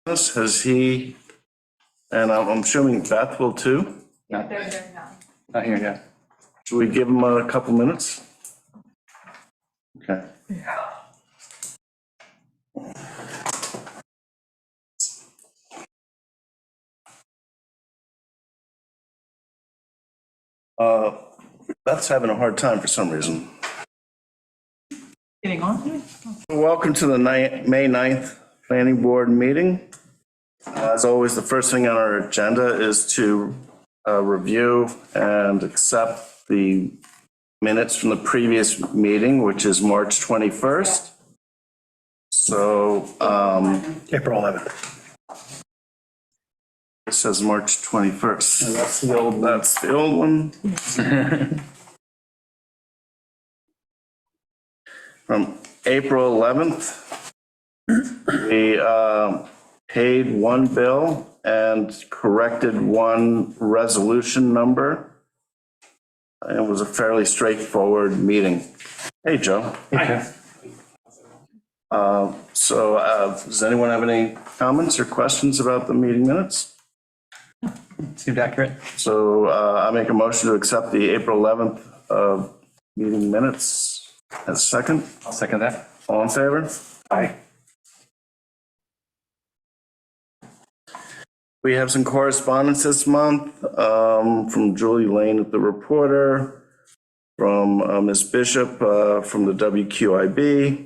Has he, and I'm assuming Beth will too? Not here yet. Should we give him a couple minutes? Okay. Beth's having a hard time for some reason. Getting on? Welcome to the May 9th Planning Board meeting. As always, the first thing on our agenda is to review and accept the minutes from the previous meeting, which is March 21st. So, April 11th. it says March 21st. That's the old one. That's the old one. From April 11th, we paid one bill and corrected one resolution number. It was a fairly straightforward meeting. Hey, Joe. Okay. Does anyone have any comments or questions about the meeting minutes? Seemed accurate. So I make a motion to accept the April 11th meeting minutes as a second. I'll second that. All in favor? Aye. We have some correspondence this month from Julie Lane at the Reporter, from Ms. Bishop from the WQIB,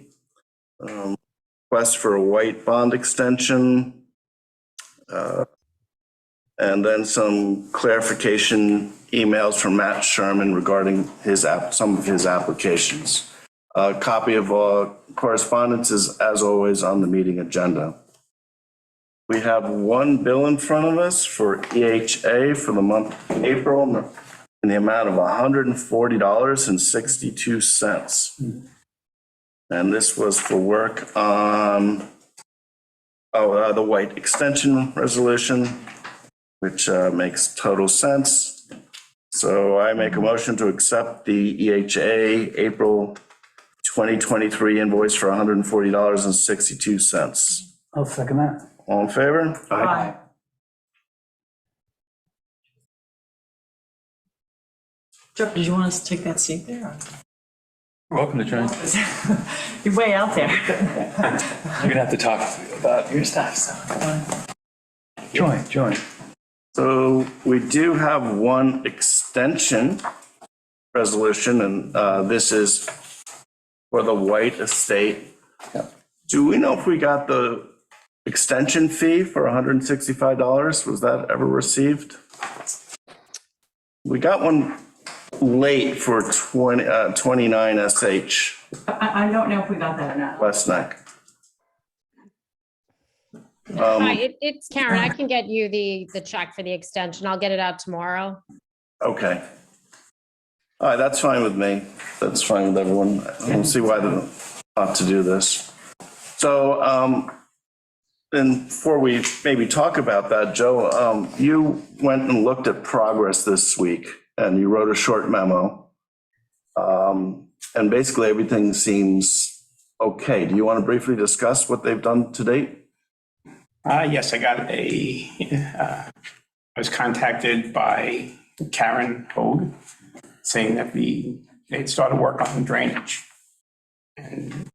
request for a white bond extension, and then some clarification emails from Matt Sherman regarding some of his applications. A copy of correspondence is, as always, on the meeting agenda. We have one bill in front of us for EHA for the month of April in the amount of $140.62. And this was for work on the white extension resolution, which makes total sense. So I make a motion to accept the EHA April 2023 invoice for $140.62. I'll second that. All in favor? Aye. Jeff, did you want us to take that seat there? Welcome to join. You're way out there. You're gonna have to talk about your stuff, so. Join. So we do have one extension resolution, and this is for the White Estate. Yep. Do we know if we got the extension fee for $165? Was that ever received? We got one late for 29 SH I don't know if we got that or not. West Neck. Hi, it's Karen. I can get you the check for the extension. I'll get it out tomorrow. Okay. All right, that's fine with me. That's fine with everyone. I don't see why they ought to do this. So, and before we maybe talk about that, Joe, you went and looked at progress this week and you wrote a short memo. And basically everything seems okay. Do you want to briefly discuss what they've done to date? Yes, I was contacted by Karen Hogue saying that they'd started work on the drainage. And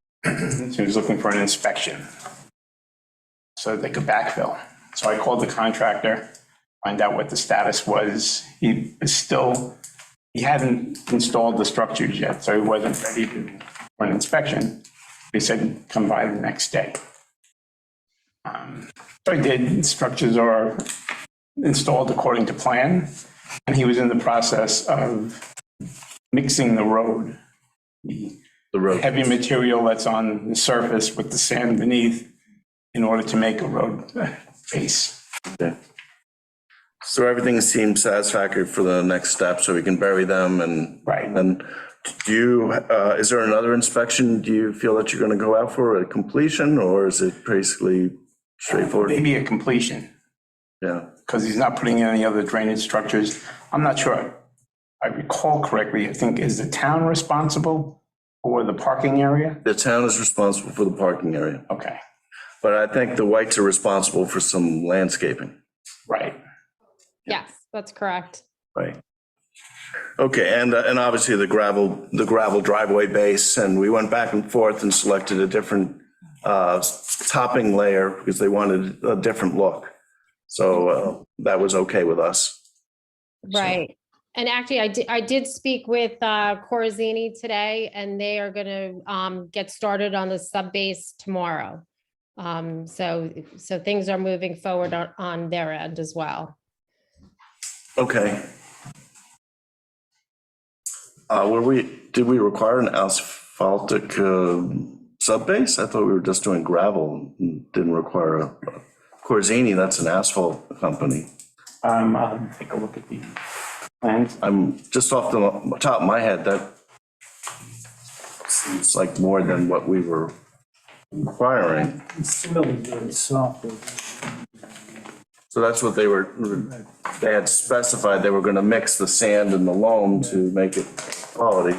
she was looking for an inspection so they could backfill. So I called the contractor, find out what the status was. He hadn't installed the structures yet, so he wasn't ready for an inspection. They said, come by the next day. So I did. Structures are installed according to plan, and he was in the process of mixing the road. The road heavy material that's on the surface with the sand beneath in order to make a road base. Okay. So everything seems satisfactory for the next step, so we can bury them and. Right. And is there another inspection? Do you feel that you're going to go out for a completion, or is it basically straightforward? Maybe a completion, Yeah. because he's not putting in any other drainage structures. I'm not sure. I recall correctly, I think, is the town responsible for the parking area? The town is responsible for the parking area. Okay. But I think the Whites are responsible for some landscaping, Right. Yes, that's correct. right? Okay, and obviously the gravel driveway base, and we went back and forth and selected a different topping layer because they wanted a different look. So that was okay with us. Right. And actually, I did speak with Corazini today, and they are gonna get started on the sub base tomorrow. So things are moving forward on their end as well. Okay. Did we require an asphaltic subbase? I thought we were just doing gravel and didn't require a Corzini, that's an asphalt company. I'll take a look at the plans. I'm just off the top of my head, that seems like more than what we were requiring. It's really good soft. So that's what they had specified, they were gonna mix the sand and the loam to make it quality.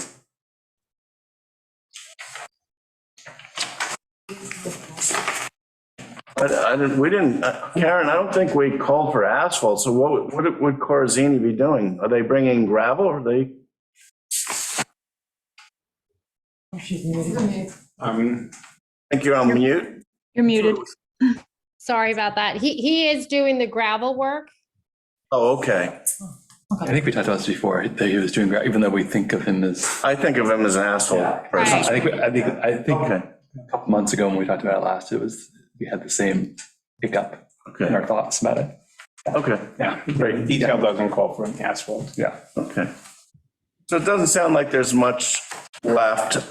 Karen, I don't think we called for asphalt, so what would Corazini be doing? Are they bringing gravel, or are they? I think you're on mute. You're muted. Sorry about that. He is doing the gravel work. Oh, okay. I think we talked about this before, that he was doing, even though we think of him as. I think of him as an asphalt person. Right. I think Okay, a couple months ago when we talked about it last, we had the same hiccup in okay, our thoughts about it. okay, Yeah, Great. detail doesn't call for an asphalt. Yeah. okay. So it doesn't sound like there's much left.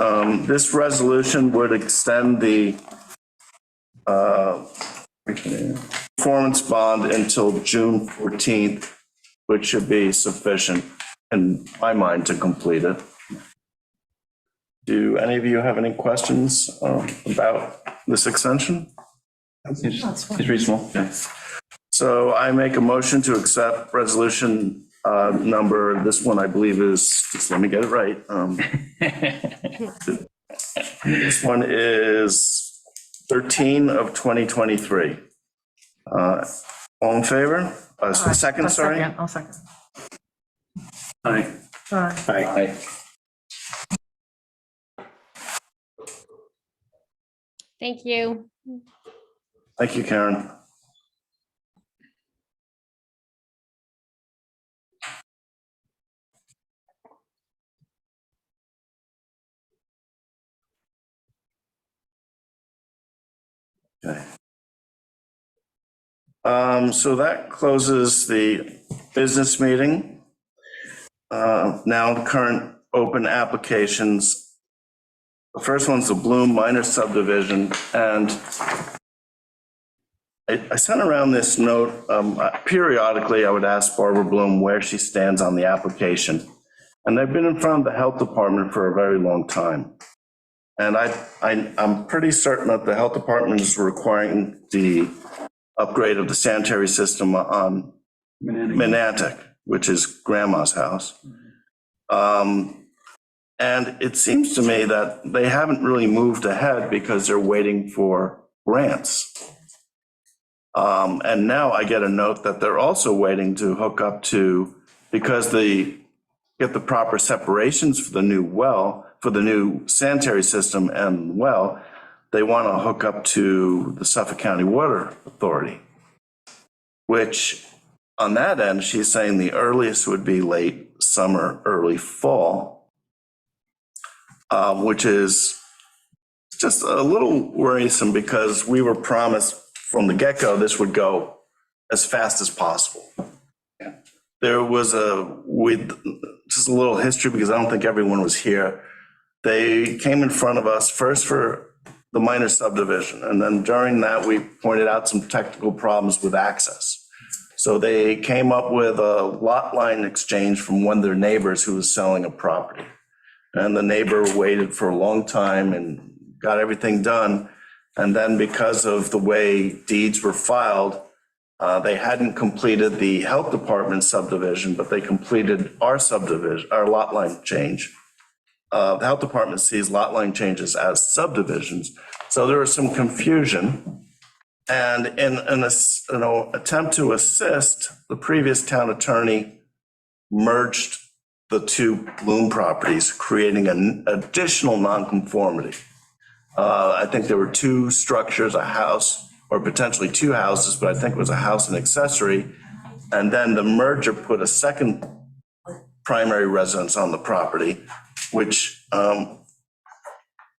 This resolution would extend the performance bond until June 14th, which should be sufficient in my mind to complete it. Do any of you have any questions about this extension? It's reasonable. Okay. So I make a motion to accept resolution number, this one I believe is, just let me get it right. This one is 13 of 2023. All in favor? Second, sorry? I'll second. Aye. Aye. Thank you. Thank you, Karen. Okay. So that closes the business meeting. Now current open applications. The first one's the Bloom minor subdivision, and I sent around this note. Periodically, I would ask Barbara Bloom where she stands on the application. And they've been in front of the health department for a very long time. And I'm pretty certain that the health department is requiring the upgrade of the sanitary system on Menantic, which is Grandma's house. And it seems to me that they haven't really moved ahead because they're waiting for grants. And now I get a note that they're also waiting to hook up to, because they get the proper separations for the new well, for the new sanitary system and well, they want to hook up to the Suffolk County Water Authority, which on that end, she's saying the earliest would be late summer, early fall, which is just a little worrisome because we were promised from the get-go this would go as fast as possible. There was just a little history because I don't think everyone was here. They came in front of us first for the minor subdivision, and then during that, we pointed out some technical problems with access. So they came up with a lot line exchange from one of their neighbors who was selling a property. And the neighbor waited for a long time and got everything done. And then because of the way deeds were filed, they hadn't completed the health department subdivision, but they completed our subdivision, our lot line change. The health department sees lot line changes as subdivisions. So there was some confusion. And in an attempt to assist, the previous town attorney merged the two Bloom properties, creating an additional nonconformity. I think there were two structures, a house, or potentially two houses, but I think it was a house and accessory. And then the merger put a second primary residence on the property, which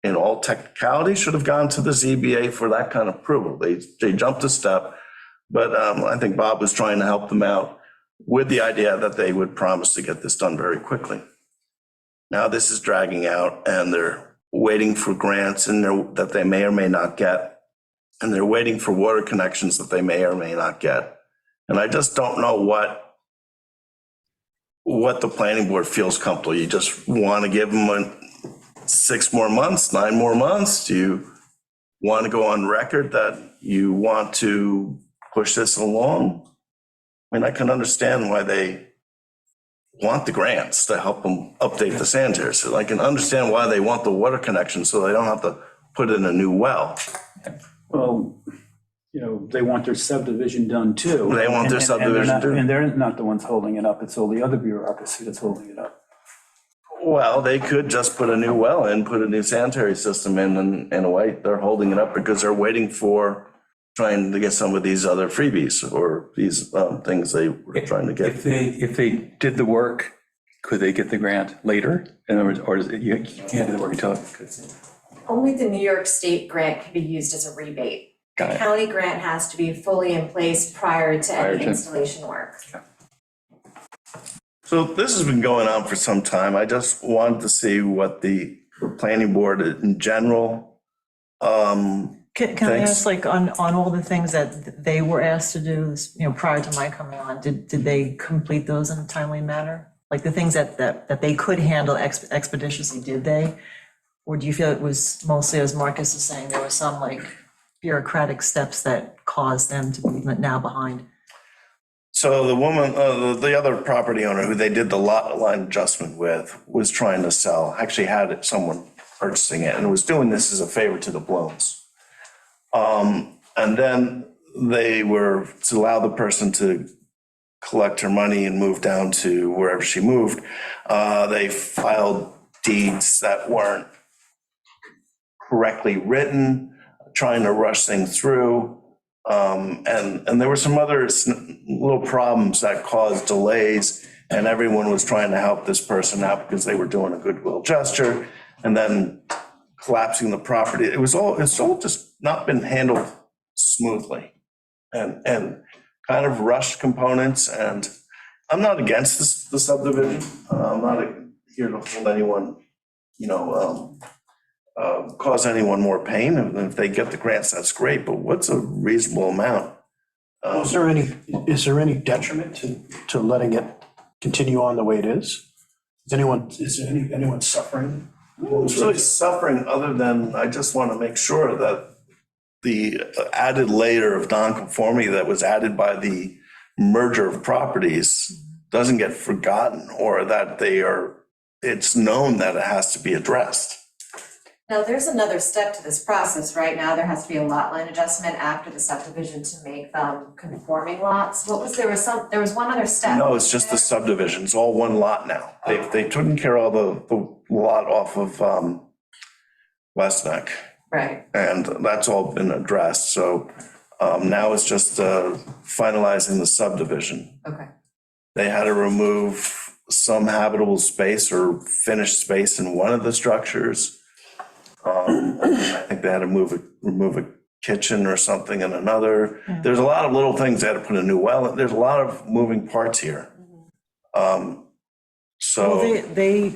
in all technicality should have gone to the ZBA for that kind of approval. They jumped a step, but I think Bob was trying to help them out with the idea that they would promise to get this done very quickly. Now this is dragging out and they're waiting for grants that they may or may not get. And they're waiting for water connections that they may or may not get. And I just don't know what the planning board feels comfortable. You just want to give them 6 more months, 9 more months? Do you want to go on record that you want to push this along? I mean, I can understand why they want the grants to help them update the sanitary. So I can understand why they want the water connection so they don't have to put in a new well. Well, you know, they want their subdivision done too. They want their And they're subdivision not- too. And they're not the ones holding it up. It's all the other bureaucracy that's holding it up. Well, they could just put a new well in, put a new sanitary system in, and in a way, they're holding it up because they're waiting for trying to get some of these other freebies or these things they were trying to If get. they did the work, could they get the grant later? In other words, or is it, you can't do the work until, Only the New York State grant can be used as a rebate. Got The it. county grant has to be fully in place prior to Prior any to- installation work. So this has been going on for some time. I just wanted to see what the planning board in general, Can I Thanks. ask, like, on all the things that they were asked to do, you know, prior to my coming on, did they complete those in a timely manner? Like the things that they could handle expeditiously, did they? Or do you feel it was mostly, as Marcus is saying, there were some like bureaucratic steps that caused them to be now behind? so the woman, the other property owner who they did the lot line adjustment with was trying to sell, actually had someone purchasing it and was doing this as a favor to the Blooms. And then they were to allow the person to collect her money and move down to wherever she moved. They filed deeds that weren't correctly written, trying to rush things through. And there were some other little problems that caused delays, and everyone was trying to help this person out because they were doing a goodwill gesture and then collapsing the property. It's all just not been handled smoothly and kind of rushed components. And I'm not against the subdivision. I'm not here to hold anyone, cause anyone more pain. And if they get the grants, that's great, but what's a reasonable amount? Is there any detriment to letting it continue on the way it is? Is anyone suffering? It's really suffering other than I just want to make sure that the added layer of nonconformity that was added by the merger of properties doesn't get forgotten, or that it's known that it has to be addressed. Now, there's another step to this process. Right now, there has to be a lot line adjustment after the subdivision to make them conforming lots. There was one other step. No, it's just the subdivision. It's all one lot now. They taken care of all the lot off of West Neck, Right. and that's all been addressed. So now it's just finalizing the subdivision. Okay. They had to remove some habitable space or finished space in one of the structures. I think they had to remove a kitchen or something in another. There's a lot of little things. They had to put a new well. There's a lot of moving parts here. Well, So, they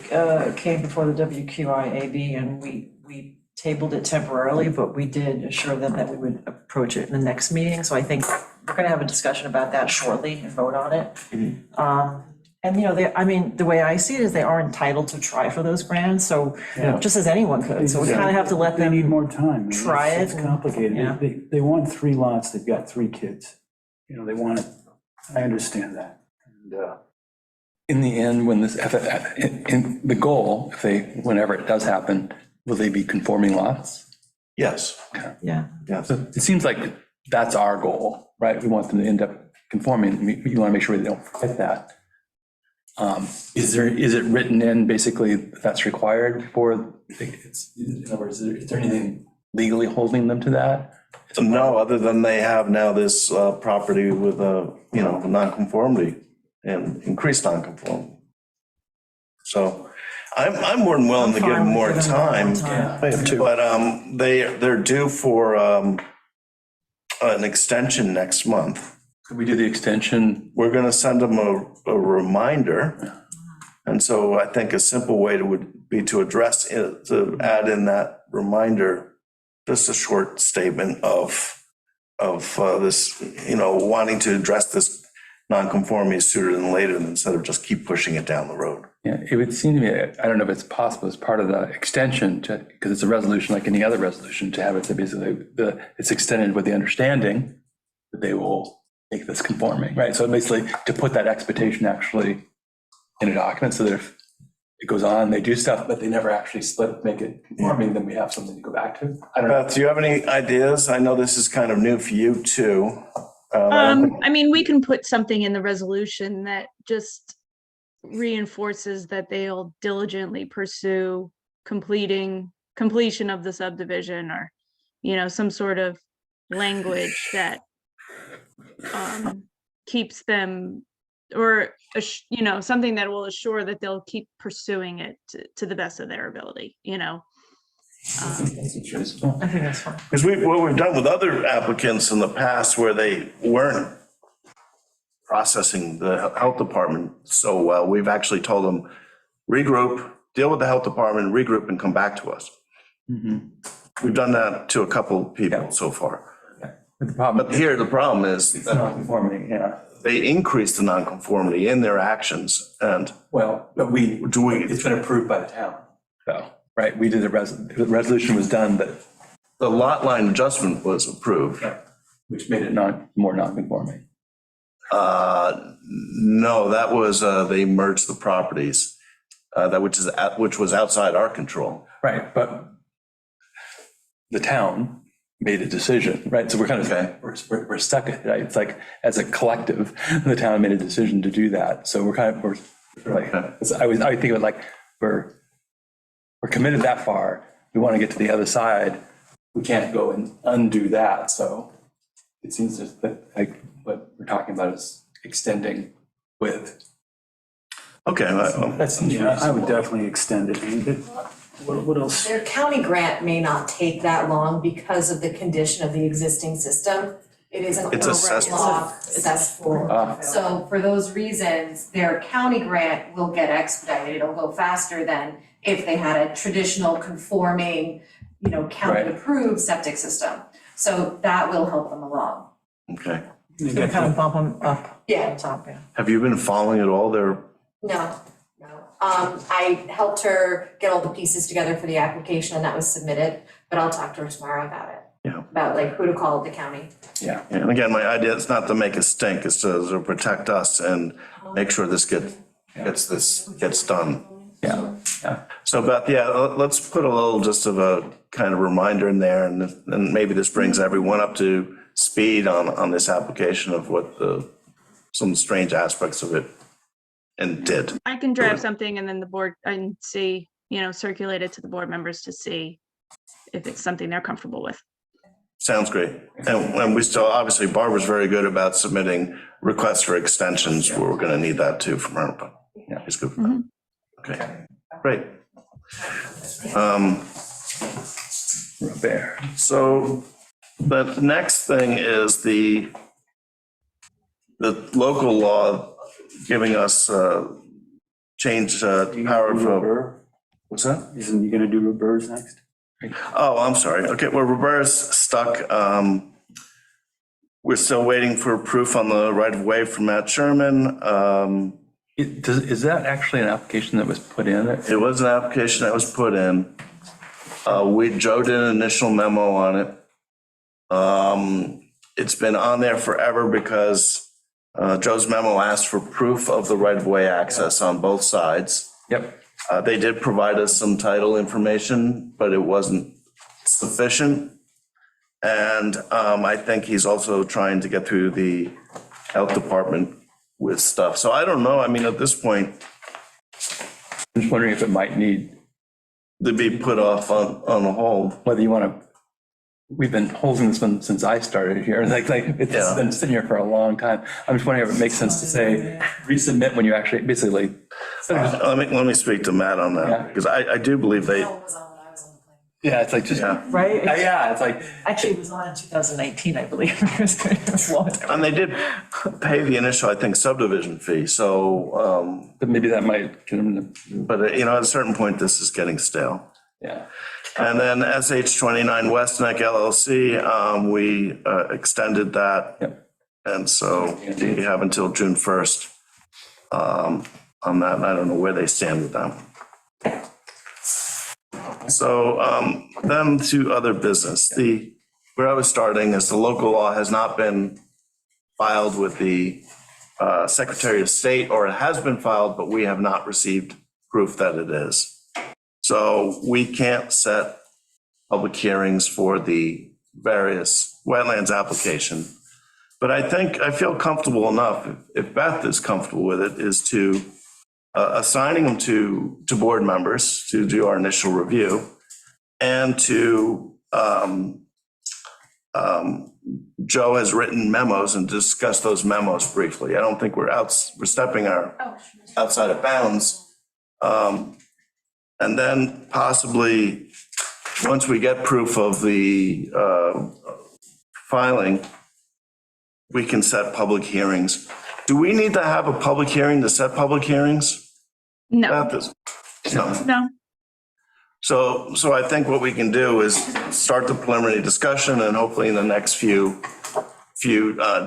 came before the WQIAB and we tabled it temporarily, but we did assure them that we would approach it in the next meeting. So I think we're gonna have a discussion about that shortly and vote on it. And, the way I see it is they are entitled to try for those grants, so just as anyone could. So we kind of have to let They need them, more time. I mean, try It's it and- complicated. yeah. They want 3 lots, they've got 3 kids. They want it, I understand that. And, in the end, when this, in the goal, whenever it does happen, will they be conforming lots? yes, yeah. yes. So it seems like that's our goal, right? We want them to end up conforming. You want to make sure they don't forget that. Is it written in basically that's required before it's, in other words, is there anything legally holding them to that? No, other than they have now this property with a, nonconformity and increased nonconformity. So I'm more than willing to give them more time. I have two. But they're due for an extension next month. Could we do the extension? We're gonna send them a reminder. And so I think a simple way would be to address it, to add in that reminder, just a short statement of this, wanting to address this nonconformity sooner than later, instead of just keep pushing it down the road. Yeah, it would seem to me, I don't know if it's possible as part of the extension to, because it's a resolution like any other resolution, to have it to basically, it's extended with the understanding that they will make this conforming, right? So basically to put that expectation actually in a document so that if it goes on, they do stuff, but they never actually make it conforming, then we have something to go back to. I don't know. Beth, do you have any ideas? I know this is kind of new for you too. I mean, we can put something in the resolution that just reinforces that they'll diligently pursue completion of the subdivision, or, some sort of language that keeps them, or, something that will assure that they'll keep pursuing it to the best of their ability, I think that's fine. Because what we've done with other applicants in the past where they weren't processing the health department so well, we've actually told them, regroup, deal with the health department, regroup, and come back to us. We've done that to a couple of people so far. But the problem, But here, the problem is it's that non-conforming, yeah. they increased the nonconformity in their actions, and Well, but it's been approved by the town, though, right? We did the resolution was done, but, the lot line adjustment was approved. which made it more non-conforming. No, that was, they merged the properties, which was outside our control. Right, but the town made a decision, right? So we're kind of, Okay. we're stuck, right? It's like, as a collective, the town made a decision to do that. So we're like, I think of it like, we're committed that far. We want to get to the other side. We can't go and undo that. So it seems that like what we're talking about is extending with. Okay, That's Yeah, I would definitely extend it. What else? Their county grant may not take that long because of the condition of the existing system. It is an It's a overlock cesspool. So for those reasons, their county grant will get expedited. It'll go faster than if they had a traditional conforming, county-approved septic system. So that will help them along. okay. So kind of bump them up Yeah. on top, yeah. Have you been following it all there? No. I helped her get all the pieces together for the application and that was submitted, but I'll talk to her tomorrow about it. Yeah. About like who to call at the county. Yeah. And again, my idea is not to make it stink, it's to protect us and make sure this gets done. Yeah, yeah. So Beth, let's put a little just of a kind of reminder in there, and maybe this brings everyone up to speed on this application of what some strange aspects of it and did. I can draft something and then the board, and see, circulate it to the board members to see if it's something they're comfortable with. Sounds great. And we still, obviously Barbara's very good about submitting requests for extensions, where we're gonna need that too from her, but Yeah. it's good for that. Okay, great. There. So the next thing is the local law giving us change power for, what's that? Isn't you gonna do Roberts next? Oh, I'm sorry. Okay, well, Roberta's stuck. We're still waiting for proof on the right of way from Matt Sherman. Is that actually an application that was put in? It was an application that was put in. Joe did an initial memo on it. It's been on there forever because Joe's memo asked for proof of the right of way access on both sides. Yep. They did provide us some title information, but it wasn't sufficient. And I think he's also trying to get through the health department with stuff. So I don't know. I mean, at this point, I'm just wondering if it might need, to be put off on hold. whether you want to, we've been holding this one since I started here, like it's Yeah. been sitting here for a long time. I'm just wondering if it makes sense to say, resubmit when you actually, basically, Let me speak to Matt on Yeah. that, because I do believe they, Bill was on when I was on the plan. yeah, it's like just, yeah. Right? yeah, it's like, Actually, it was on in 2019, I believe. It was a long time. And they did pay the initial, I think, subdivision fee. So, but maybe that might get them to, but at a certain point, this is getting stale. yeah. And then SH 29 West Neck LLC, we extended that. Yep. And so we have until June 1st on that, and I don't know where they stand with them. So then to other business. Where I was starting is the local law has not been filed with the Secretary of State, or it has been filed, but we have not received proof that it is. So we can't set public hearings for the various wetlands application. But I feel comfortable enough, if Beth is comfortable with it, is to assigning them to board members to do our initial review, and to, Joe has written memos and discussed those memos briefly. I don't think we're stepping outside of bounds. And then possibly, once we get proof of the filing, we can set public hearings. Do we need to have a public hearing to set public hearings? No, About this? No. no. So I think what we can do is start the preliminary discussion, and hopefully in the next few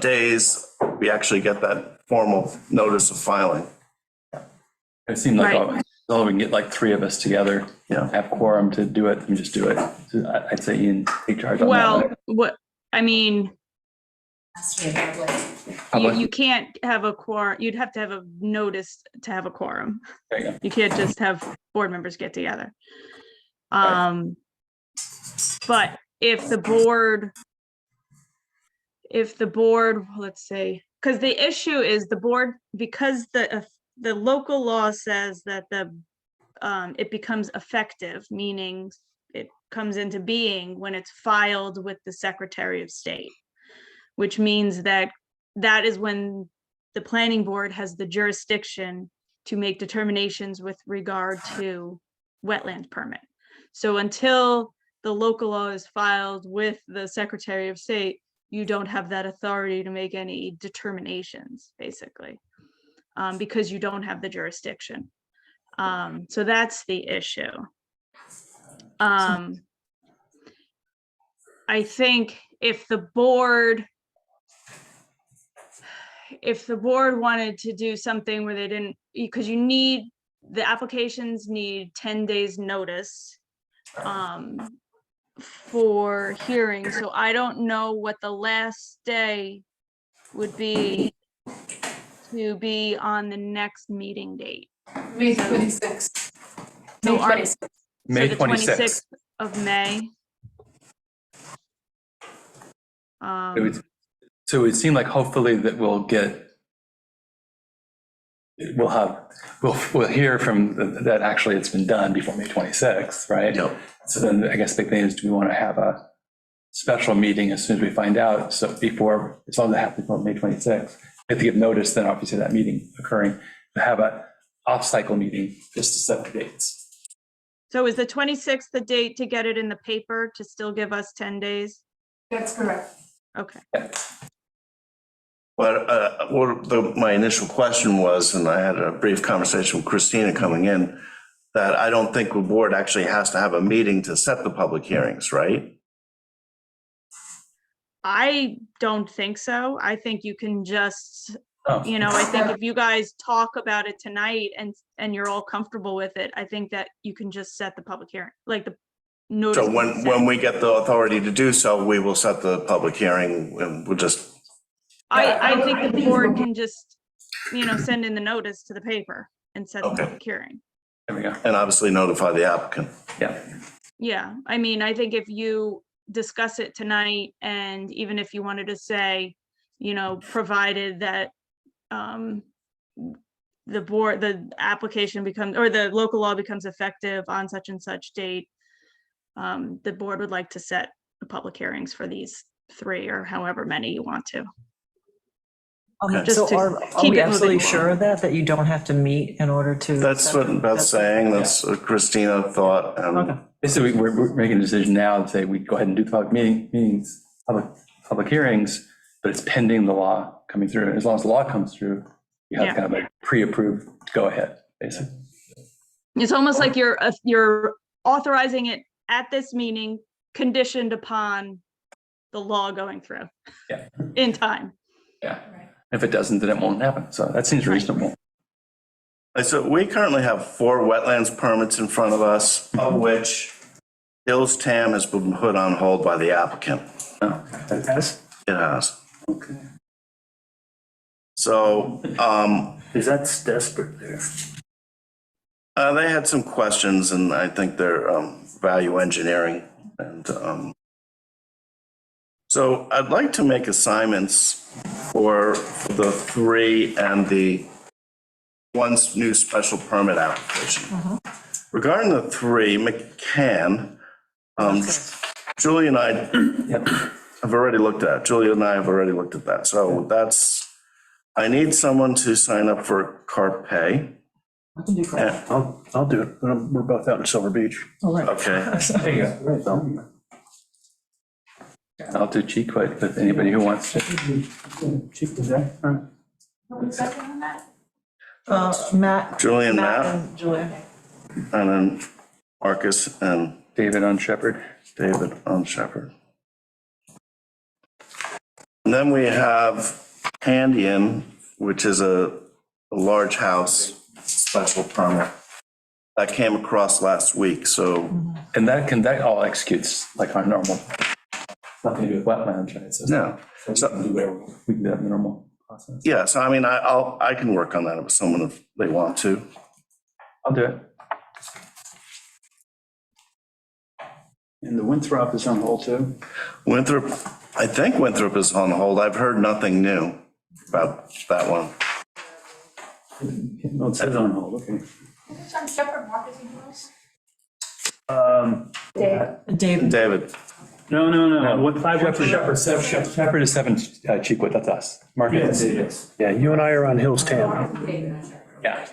days, we actually get that formal notice of filing. It seemed like, Right. oh, we can get like three of us together, Yeah. have quorum to do it, and just do it. So I'd say Ian, take charge on that. Well, what, I mean, Has to be a public. you can't have a quorum, you'd have to have a notice to have a quorum. There you go. You can't just have board members get together. Right. But if the board, let's say, because the issue is the board, because the local law says that it becomes effective, meaning it comes into being when it's filed with the Secretary of State, which means that is when the planning board has the jurisdiction to make determinations with regard to wetland permit. So until the local law is filed with the Secretary of State, you don't have that authority to make any determinations, basically, because you don't have the jurisdiction. So that's the issue. I think if the board wanted to do something where they didn't, because the applications need 10 days notice for hearing. So I don't know what the last day would be to be on the next meeting date. May 26th. So May our- 26th. May So the 26th. of May. So it seemed like hopefully that we'll hear from that actually it's been done before May 26th, right? Yep. So then I guess the big thing is, do we want to have a special meeting as soon as we find out? So before, as long as it happens before May 26th, we have to give notice, then obviously that meeting occurring, to have a off-cycle meeting just to set the dates. So is the 26th the date to get it in the paper to still give us 10 days? That's correct. Okay. But my initial question was, and I had a brief conversation with Christina coming in, that I don't think the board actually has to have a meeting to set the public hearings, right? I don't think so. I think you can just, Oh. I think if you guys talk about it tonight and you're all comfortable with it, I think that you can just set the public hearing, like the notice. So when we get the authority to do so, we will set the public hearing, and we'll just, I think the board can just, send in the notice to the paper and set the Okay. public hearing. There we go. and obviously notify the applicant. Yeah. Yeah, I mean, I think if you discuss it tonight, and even if you wanted to say, you know, provided that the application becomes, or the local law becomes effective on such and such date, the board would like to set the public hearings for these 3 or however many you want to. Just So to are keep we it moving absolutely along. sure of that you don't have to meet in order to? That's what Beth's saying, that's what Christina thought, Okay. and Basically, we're making a decision now to say we go ahead and do the public meetings, public hearings, but it's pending the law coming through. As long as the law comes through, you have Yeah. kind of a pre-approved go ahead, basically. It's almost like you're authorizing it at this meeting, conditioned upon the law going through. Yeah. In time. Yeah. If it doesn't, then it won't happen. So that seems reasonable. so we currently have 4 wetlands permits in front of us, of which Hills Tam has been put on hold by the applicant. Yes? It has. Okay. So, Because that's desperate there. they had some questions, and I think they're value engineering. And so I'd like to make assignments for the 3 and the 1 new special permit application. Regarding the 3, McCann, Julie and I have already looked at, Julia and I have already looked at that. So that's, I need someone to sign up for Carpe. I'll do it. We're both out in Silver Beach. Okay. There you go. I'll do Cheekwood with anybody who wants to. Chief was there? All right. Matt. Julie and Matt, And Julia. and then Marcus and David on Shepherd. David on Shepherd. And then we have Pandian, which is a large house special permit that came across last week, so. And that all executes like our normal, nothing to do with wetlands, right? So No. So we can do whatever, we can do that in the normal process. Yeah, so I mean, I can work on that if someone, if they want to. I'll do it. And the Winthrop is on hold too? Winthrop, I think Winthrop is on hold. I've heard nothing new about that one. No, it says on hold, okay. It's on Shepherd Marcus and Hills. Dave, David, No. What 5 Shepherd is 7 Cheekwood, that's us. Marcus. Yes. Yeah, you and I are on Hills Tam. Yeah.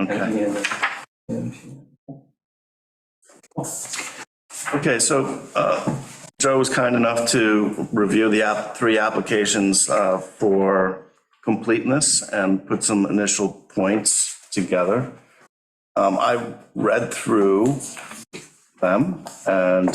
okay. Okay, so Joe was kind enough to review the 3 applications for completeness and put some initial points together. I read through them, and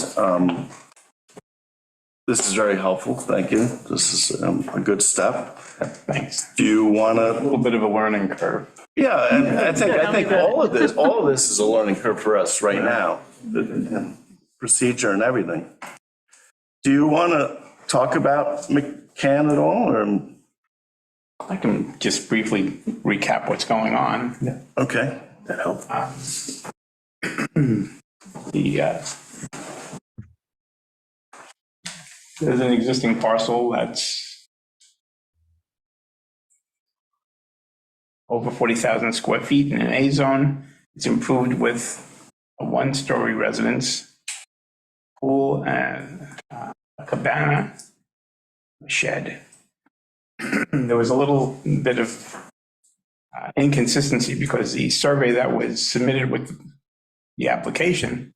this is very helpful. Thank you. This is a good step. Thanks. Do you want A to? little bit of a learning curve. Yeah, and I think all of this is a learning curve for us right now, the procedure and everything. Do you want to talk about McCann at all, or? I can just briefly recap what's going on. Okay. That help? There's an existing parcel that's over 40,000 square feet in an A zone. It's improved with a 1-story residence, pool, and a cabana, a shed. There was a little bit of inconsistency because the survey that was submitted with the application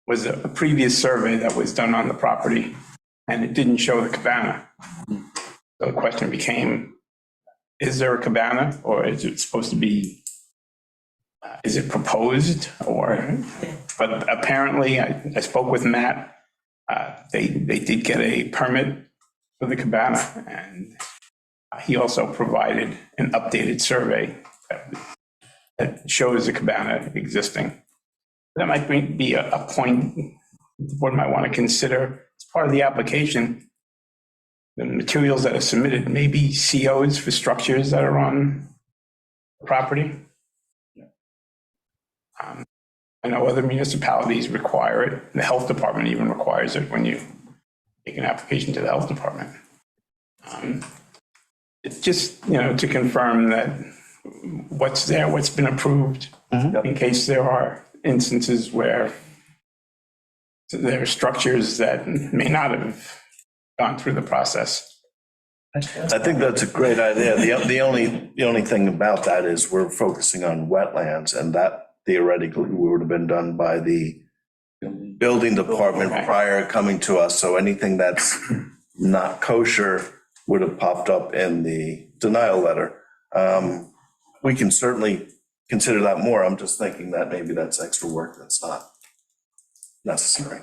was a previous survey that was done on the property, and it didn't show the cabana. So the question became, is there a cabana, or is it supposed to be, is it proposed, or, but apparently, I spoke with Matt, they did get a permit for the cabana, and he also provided an updated survey that shows the cabana existing. That might be a point the board might want to consider as part of the application. The materials that are submitted may be COs for structures that are on the property. I know other municipalities require it. The health department even requires it when you make an application to the health department. It's just, to confirm that what's there, what's been approved, in case there are instances where there are structures that may not have gone through the process. I think that's a great idea. The only thing about that is we're focusing on wetlands, and that theoretically would have been done by the building department prior coming to us. So anything that's not kosher would have popped up in the denial letter. We can certainly consider that more. I'm just thinking that maybe that's extra work that's not necessary.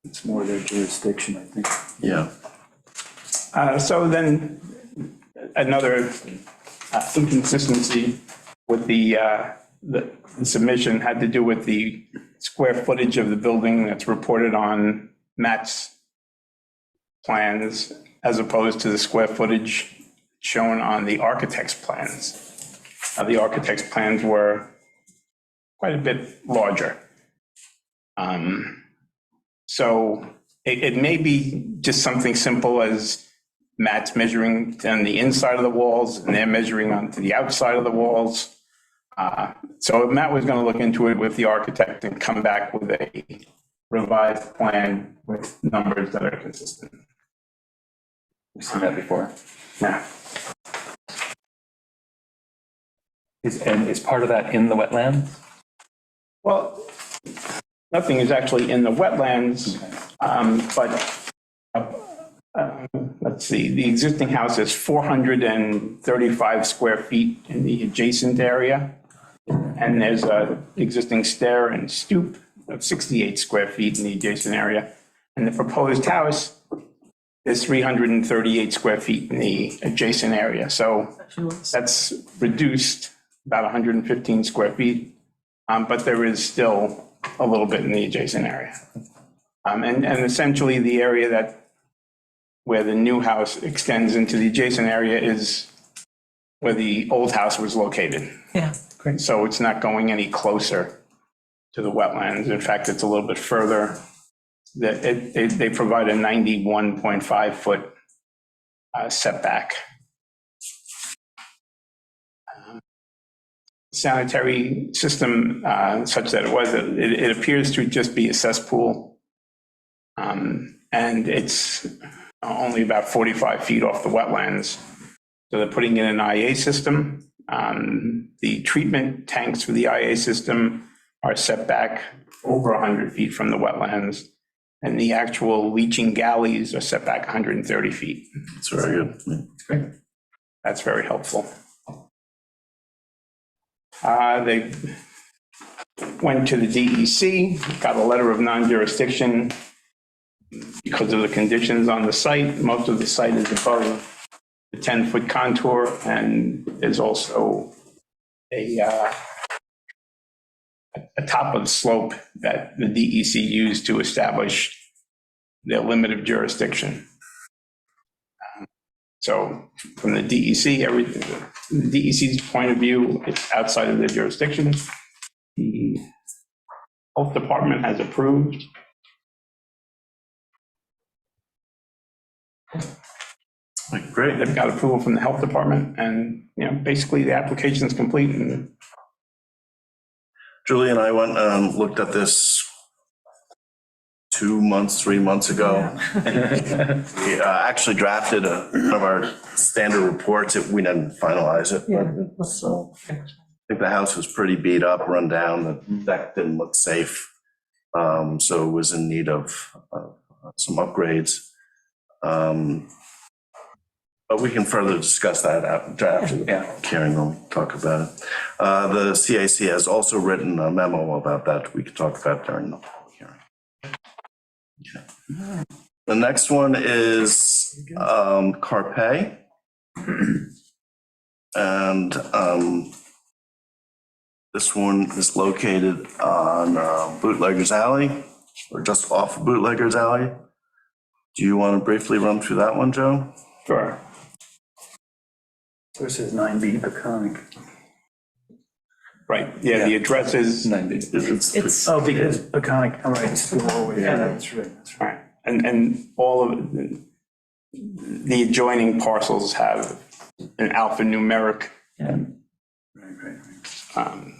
It's more their jurisdiction, I think. Yeah. So then another inconsistency with the submission had to do with the square footage of the building that's reported on Matt's plans as opposed to the square footage shown on the architect's plans. The architect's plans were quite a bit larger. So it may be just something simple as Matt's measuring on the inside of the walls and they're measuring onto the outside of the walls. So Matt was going to look into it with the architect and come back with a revised plan with numbers that are consistent. We've seen that before. Yeah. Is part of that in the wetlands? Well, nothing is actually in the wetlands, but let's see, the existing house is 435 square feet in the adjacent area. And there's an existing stair and stoop of 68 square feet in the adjacent area. And the proposed house is 338 square feet in the adjacent area. So that's reduced about 115 square feet, but there is still a little bit in the adjacent area. And essentially the area where the new house extends into the adjacent area is where the old house was located. Yeah, great. So it's not going any closer to the wetlands. In fact, it's a little bit further. They provide a 91.5 foot setback. Sanitary system such that it appears to just be a cesspool. And it's only about 45 feet off the wetlands. So they're putting in an IA system. The treatment tanks for the IA system are set back over 100 feet from the wetlands. And the actual leaching galleys are set back 130 feet. That's very good. That's great. That's very helpful. They went to the DEC, got a letter of non-jurisdiction because of the conditions on the site. Most of the site is above the 10-foot contour, and there's also a top of the slope that the DEC used to establish their limit of jurisdiction. So from the DEC's point of view, it's outside of their jurisdiction. The health department has approved. Great. They've got approval from the health department, and basically the application is complete. And Julie and I went and looked at this 2 months, 3 months ago. We actually drafted one of our standard reports. We didn't finalize it, but Yeah, it was so. I think the house was pretty beat up, run down. The deck didn't look safe. So it was in need of some upgrades. But we can further discuss that after the hearing when we talk about it. The CAC has also written a memo about that we could talk about during the hearing. Okay. The next one is Carpe. And this one is located on Bootleggers Alley, or just off of Bootleggers Alley. Do you want to briefly run through that one, Joe? sure. Versus 9B Peconic. Right, yeah, the address is, 90. It's, Oh, because Peconic, all right, it's the lower, yeah, that's right, that's right. right, and all of the adjoining parcels have an alphanumeric Right, right, right.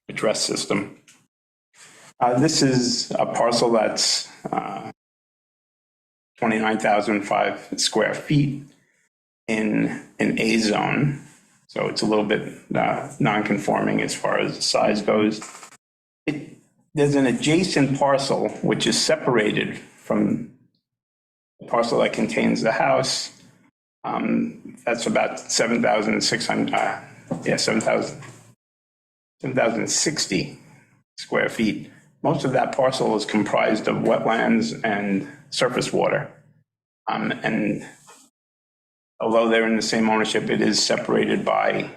address system. This is a parcel that's 29,005 square feet in an A zone. So it's a little bit non-conforming as far as the size goes. There's an adjacent parcel which is separated from the parcel that contains the house. That's about 7,060 square feet. Most of that parcel is comprised of wetlands and surface water. And although they're in the same ownership, it is separated by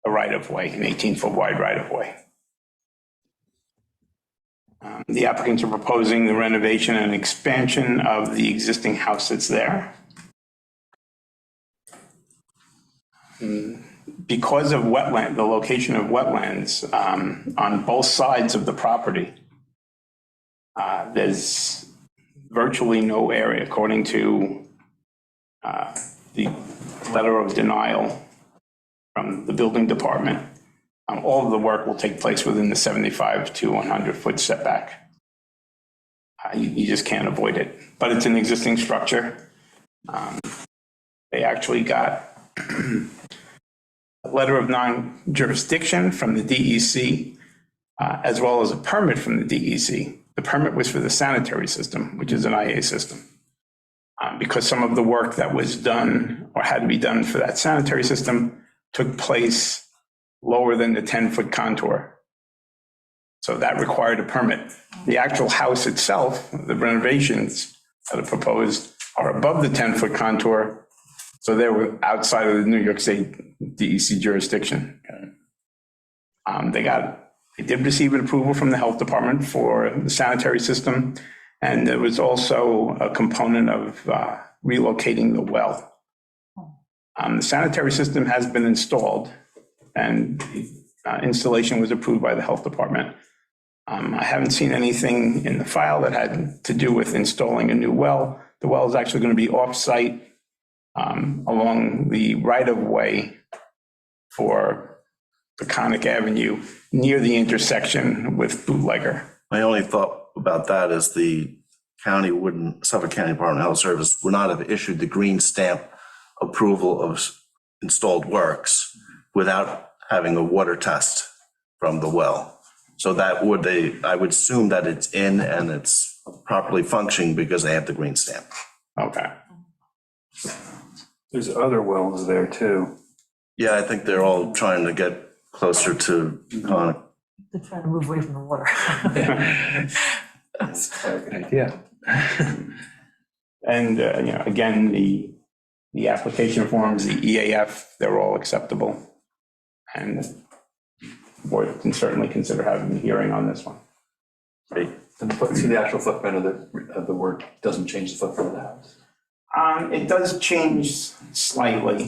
a right-of-way, an 18-foot wide right-of-way. The applicants are proposing the renovation and expansion of the existing house that's there. Because of wetland, the location of wetlands on both sides of the property, there's virtually no area, according to the letter of denial from the building department. All of the work will take place within the 75 to 100 foot setback. You just can't avoid it, but it's an existing structure. They actually got a letter of non-jurisdiction from the DEC, as well as a permit from the DEC. The permit was for the sanitary system, which is an IA system. Because some of the work that was done or had to be done for that sanitary system took place lower than the 10-foot contour. So that required a permit. The actual house itself, the renovations that are proposed are above the 10-foot contour. So they were outside of the New York State DEC jurisdiction. They did receive an approval from the health department for the sanitary system. And there was also a component of relocating the well. The sanitary system has been installed and installation was approved by the health department. I haven't seen anything in the file that had to do with installing a new well. The well is actually going to be off-site along the right-of-way for Peconic Avenue near the intersection with Bootlegger. My only thought about that is the county wouldn't, Suffolk County Department of Health Service would not have issued the green stamp approval of installed works without having a water test from the well. So that would I would assume that it's in and it's properly functioning because they have the green stamp. Okay. There's other wells there too. Yeah, I think they're all trying to get closer to Peconic. they're trying to move away from the water. That's a good idea. And, again, the application forms, the EAF, they're all acceptable. And the board can certainly consider having a hearing on this one. Great. And so the actual footprint of the work doesn't change the footprint of the house? It does change slightly.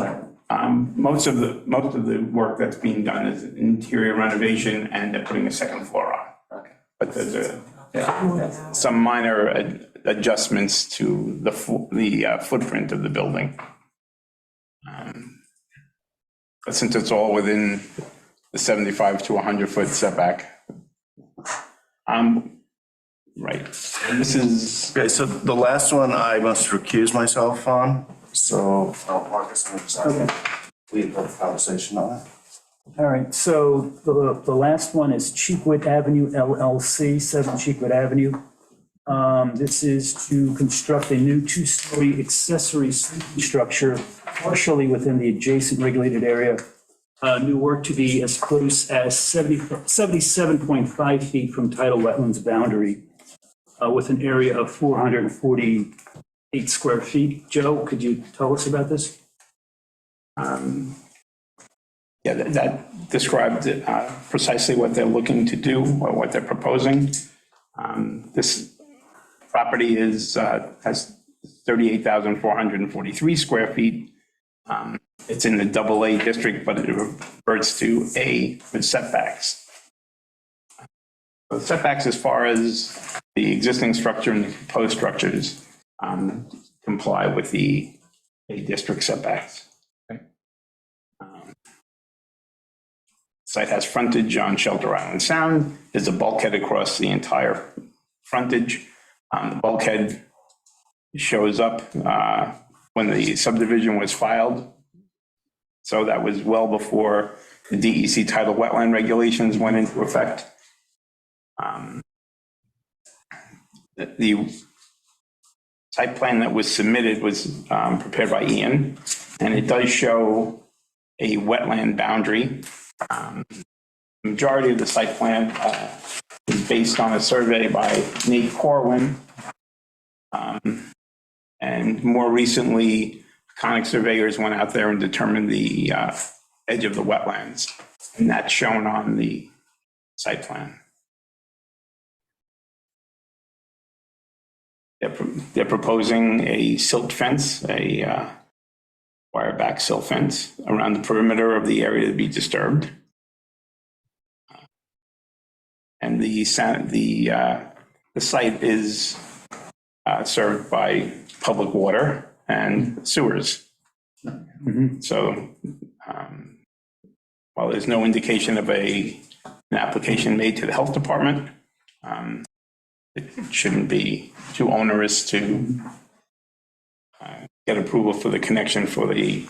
Most of the work that's being done is interior renovation and they're putting a second floor on. Okay. But there's some minor adjustments to the footprint of the building. But since it's all within the 75 to 100 foot setback. Right, and this is, Okay, so the last one I must recuse myself on, so Marcus, I'm sorry. We have a conversation on it. All right, so the last one is Cheekwood Avenue LLC, 7 Cheekwood Avenue. This is to construct a new 2-story accessory sleeping structure partially within the adjacent regulated area. New work to be as close as 77.5 feet from tidal wetlands boundary with an area of 448 square feet. Joe, could you tell us about this? yeah, that described precisely what they're looking to do or what they're proposing. This property has 38,443 square feet. It's in the AA district, but it reverts to A with setbacks. So setbacks as far as the existing structure and the proposed structures comply with the A district setbacks. Site has frontage on Shelter Island Sound. There's a bulkhead across the entire frontage. The bulkhead shows up when the subdivision was filed. So that was well before the DEC tidal wetland regulations went into effect. The site plan that was submitted was prepared by Ian, and it does show a wetland boundary. Majority of the site plan is based on a survey by Nate Corwin. And more recently, Conic surveyors went out there and determined the edge of the wetlands, and that's shown on the site plan. They're proposing a silt fence, a wire back silt fence around the perimeter of the area to be disturbed. And the site is served by public water and sewers. So while there's no indication of an application made to the health department, it shouldn't be too onerous to get approval for the connection for the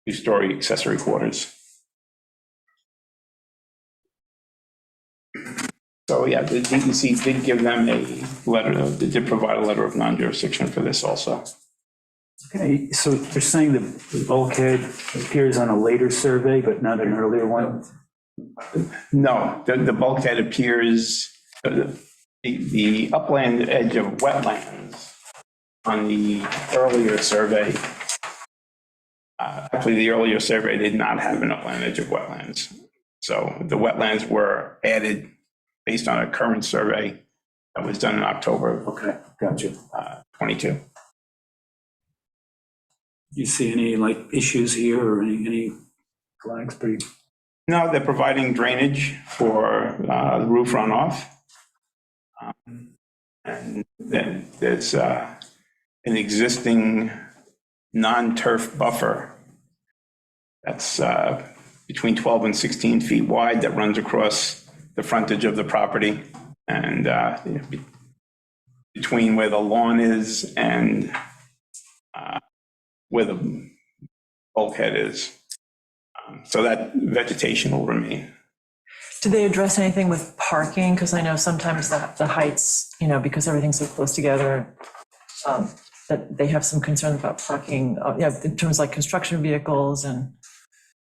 two-story accessory quarters. So yeah, the DEC did give them a letter, they did provide a letter of non-jurisdiction for this also. Okay, so you're saying the bulkhead appears on a later survey, but not an earlier one? No, the bulkhead appears, the upland edge of wetlands on the earlier survey. Actually, the earlier survey did not have an upland edge of wetlands. So the wetlands were added based on a current survey that was done in October. Okay, gotcha. 22. You see any like issues here or any flags? Pretty. No, they're providing drainage for the roof runoff. And then there's an existing non-turf buffer that's between 12 and 16 feet wide that runs across the frontage of the property and between where the lawn is and where the bulkhead is. So that vegetation will remain. Did they address anything with parking? Because I know sometimes the heights, because everything's so close together, that they have some concern about parking, in terms of like construction vehicles and.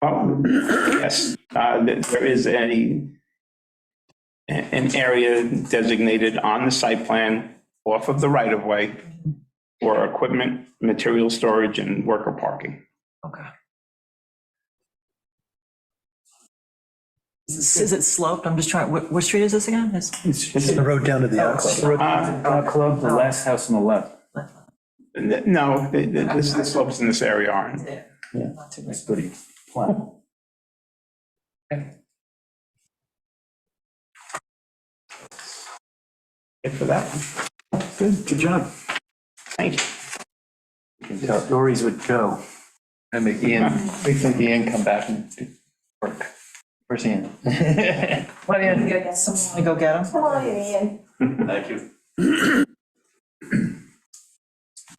Yes, there is an area designated on the site plan off of the right-of-way for equipment, material storage, and worker parking. Okay. Is it sloped? I'm just trying, what street is this again? It's the road down to the yacht club. Club, the last house on the left. No, the slopes in this area aren't. Yeah, that's pretty flat. Good for that one. Good job. Thank you. You can tell, Stories with Joe. I make Ian come back and do work. Where's Ian? What, Ian? Someone go get him? Thank you.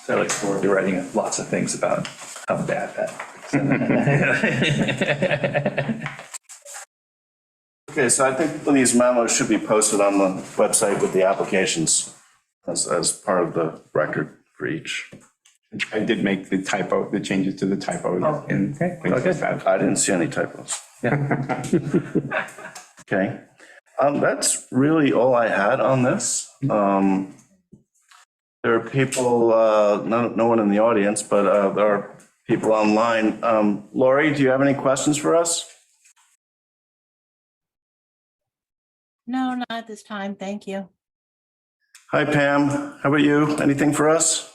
So I look forward to writing lots of things about how bad that. Okay, so I think these memos should be posted on the website with the applications as part of the record for each. I did make the changes to the typo in things like that. I didn't see any typos. Okay, that's really all I had on this. There are people, no one in the audience, but there are people online. Lori, do you have any questions for us? No, not at this time. Thank you. Hi, Pam. How about you? Anything for us?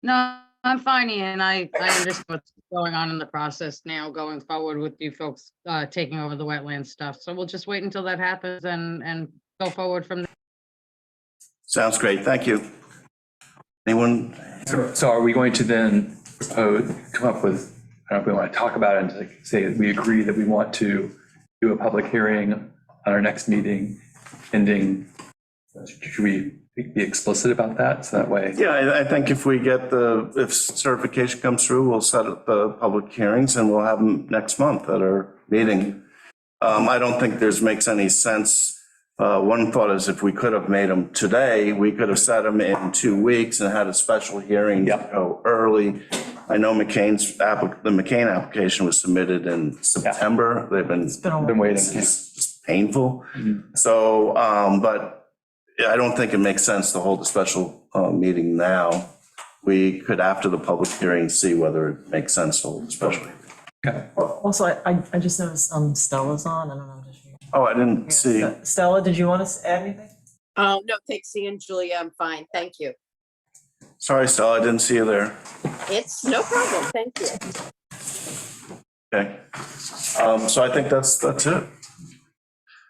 No, I'm fine, Ian. I understand what's going on in the process now, going forward with you folks taking over the wetland stuff. So we'll just wait until that happens and go forward from there. Sounds great, thank you. Anyone? So are we going to then propose, come up with, I don't know if we want to talk about it and like say that we agree that we want to do a public hearing on our next meeting ending, should we be explicit about that? So that way. Yeah, I think if we get if certification comes through, we'll set up the public hearings and we'll have them next month at our meeting. I don't think makes any sense. One thought is if we could have made them today, we could have set them in 2 weeks and had a special hearing go early. I know the McCain application was submitted in September. They've Been waiting. It's just painful. So, but I don't think it makes sense to hold a special meeting now. We could, after the public hearing, see whether it makes sense to hold a special meeting. Okay. Also, I just noticed Stella's on, I don't know. Oh, I didn't see. Stella, did you want to add anything? No, thanks, Ian, Julia, I'm fine, thank you. Sorry, Stella, I didn't see you there. It's no problem, thank you. Okay. So I think that's it.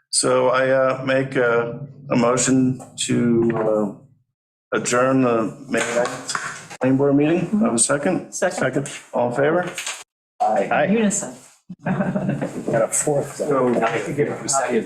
So I make a motion to adjourn the May 9th planning board meeting. Have a second? Second. All in favor? Aye. Unison. Got a fourth. So I could get a second.